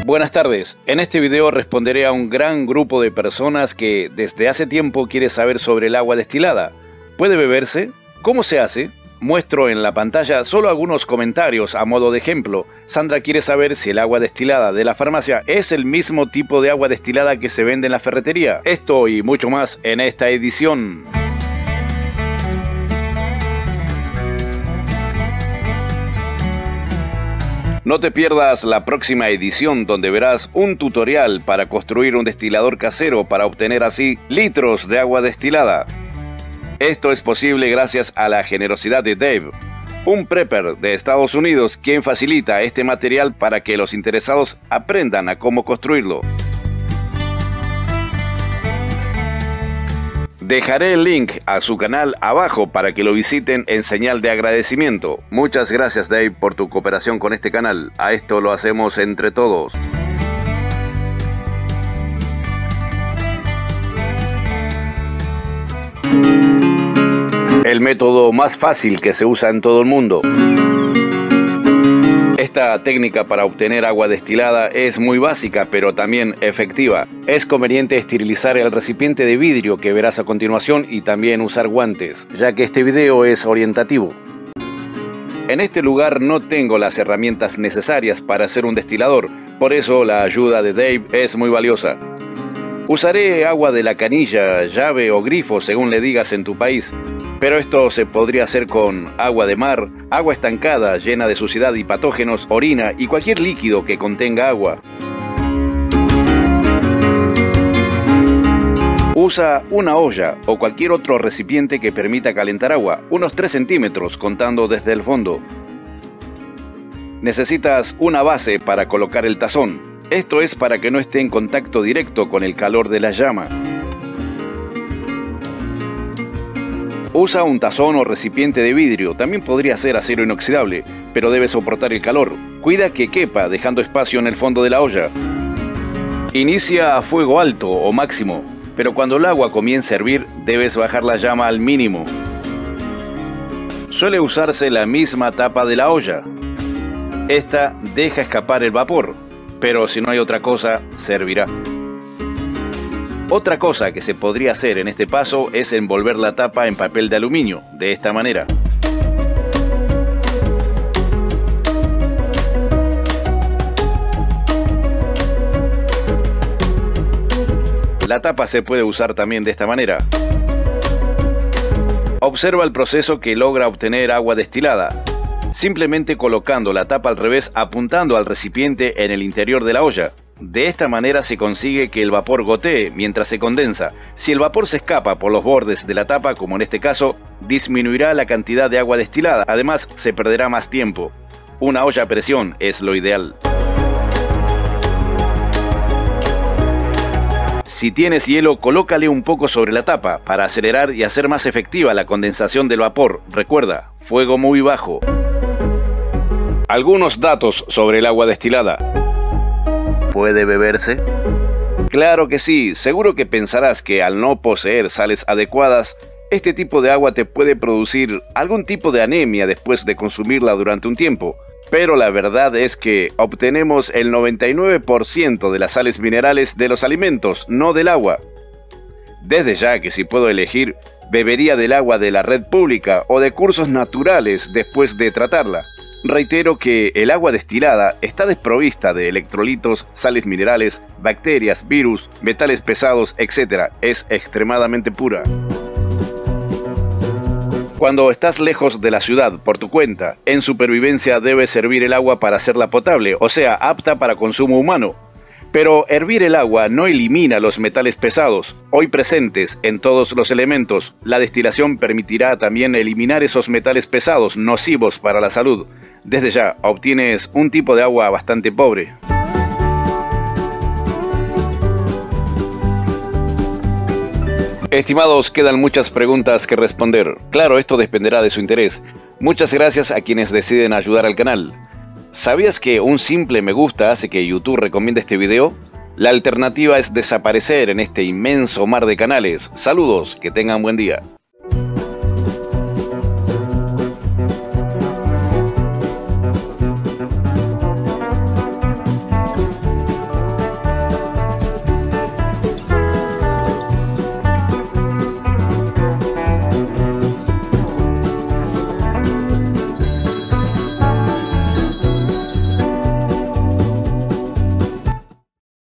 Buenas tardes, en este video responderé a un gran grupo de personas que desde hace tiempo quiere saber sobre el agua destilada. ¿Puede beberse? ¿Cómo se hace? Muestro en la pantalla solo algunos comentarios a modo de ejemplo. Sandra quiere saber si el agua destilada de la farmacia es el mismo tipo de agua destilada que se vende en la ferretería. Esto y mucho más en esta edición. No te pierdas la próxima edición donde verás un tutorial para construir un destilador casero para obtener así litros de agua destilada. Esto es posible gracias a la generosidad de Dave, un prepper de Estados Unidos, quien facilita este material para que los interesados aprendan a cómo construirlo. Dejaré el link a su canal abajo para que lo visiten en señal de agradecimiento. Muchas gracias, Dave, por tu cooperación con este canal. A esto lo hacemos entre todos. El método más fácil que se usa en todo el mundo. Esta técnica para obtener agua destilada es muy básica, pero también efectiva. Es conveniente esterilizar el recipiente de vidrio que verás a continuación y también usar guantes, ya que este video es orientativo. En este lugar no tengo las herramientas necesarias para hacer un destilador, por eso la ayuda de Dave es muy valiosa. Usaré agua de la canilla, llave o grifo según le digas en tu país. Pero esto se podría hacer con agua de mar, agua estancada llena de suciedad y patógenos, orina y cualquier líquido que contenga agua. Usa una olla o cualquier otro recipiente que permita calentar agua, unos 3 centímetros contando desde el fondo. Necesitas una base para colocar el tazón. Esto es para que no esté en contacto directo con el calor de la llama. Usa un tazón o recipiente de vidrio, también podría ser acero inoxidable, pero debe soportar el calor. Cuida que quepa, dejando espacio en el fondo de la olla. Inicia a fuego alto o máximo, pero cuando el agua comience a hervir, debes bajar la llama al mínimo. Suele usarse la misma tapa de la olla. Esta deja escapar el vapor, pero si no hay otra cosa, servirá. Otra cosa que se podría hacer en este paso es envolver la tapa en papel de aluminio, de esta manera. La tapa se puede usar también de esta manera. Observa el proceso que logra obtener agua destilada. Simplemente colocando la tapa al revés, apuntando al recipiente en el interior de la olla. De esta manera se consigue que el vapor gotee mientras se condensa. Si el vapor se escapa por los bordes de la tapa, como en este caso, disminuirá la cantidad de agua destilada. Además, se perderá más tiempo. Una olla a presión es lo ideal. Si tienes hielo, colócale un poco sobre la tapa para acelerar y hacer más efectiva la condensación del vapor. Recuerda, fuego muy bajo. Algunos datos sobre el agua destilada. ¿Puede beberse? Claro que sí, seguro que pensarás que al no poseer sales adecuadas, este tipo de agua te puede producir algún tipo de anemia después de consumirla durante un tiempo. Pero la verdad es que obtenemos el 99% de las sales minerales de los alimentos, no del agua. Desde ya que si puedo elegir, bebería del agua de la red pública o de cursos naturales después de tratarla. Reitero que el agua destilada está desprovista de electrolitos, sales minerales, bacterias, virus, metales pesados, etc. Es extremadamente pura. Cuando estás lejos de la ciudad por tu cuenta, en supervivencia debes hervir el agua para hacerla potable, o sea, apta para consumo humano. Pero hervir el agua no elimina los metales pesados, hoy presentes en todos los elementos. La destilación permitirá también eliminar esos metales pesados nocivos para la salud. Desde ya, obtienes un tipo de agua bastante pobre. Estimados, quedan muchas preguntas que responder. Claro, esto dependerá de su interés. Muchas gracias a quienes deciden ayudar al canal. ¿Sabías que un simple me gusta hace que YouTube recomiende este video? La alternativa es desaparecer en este inmenso mar de canales. Saludos, que tengan buen día.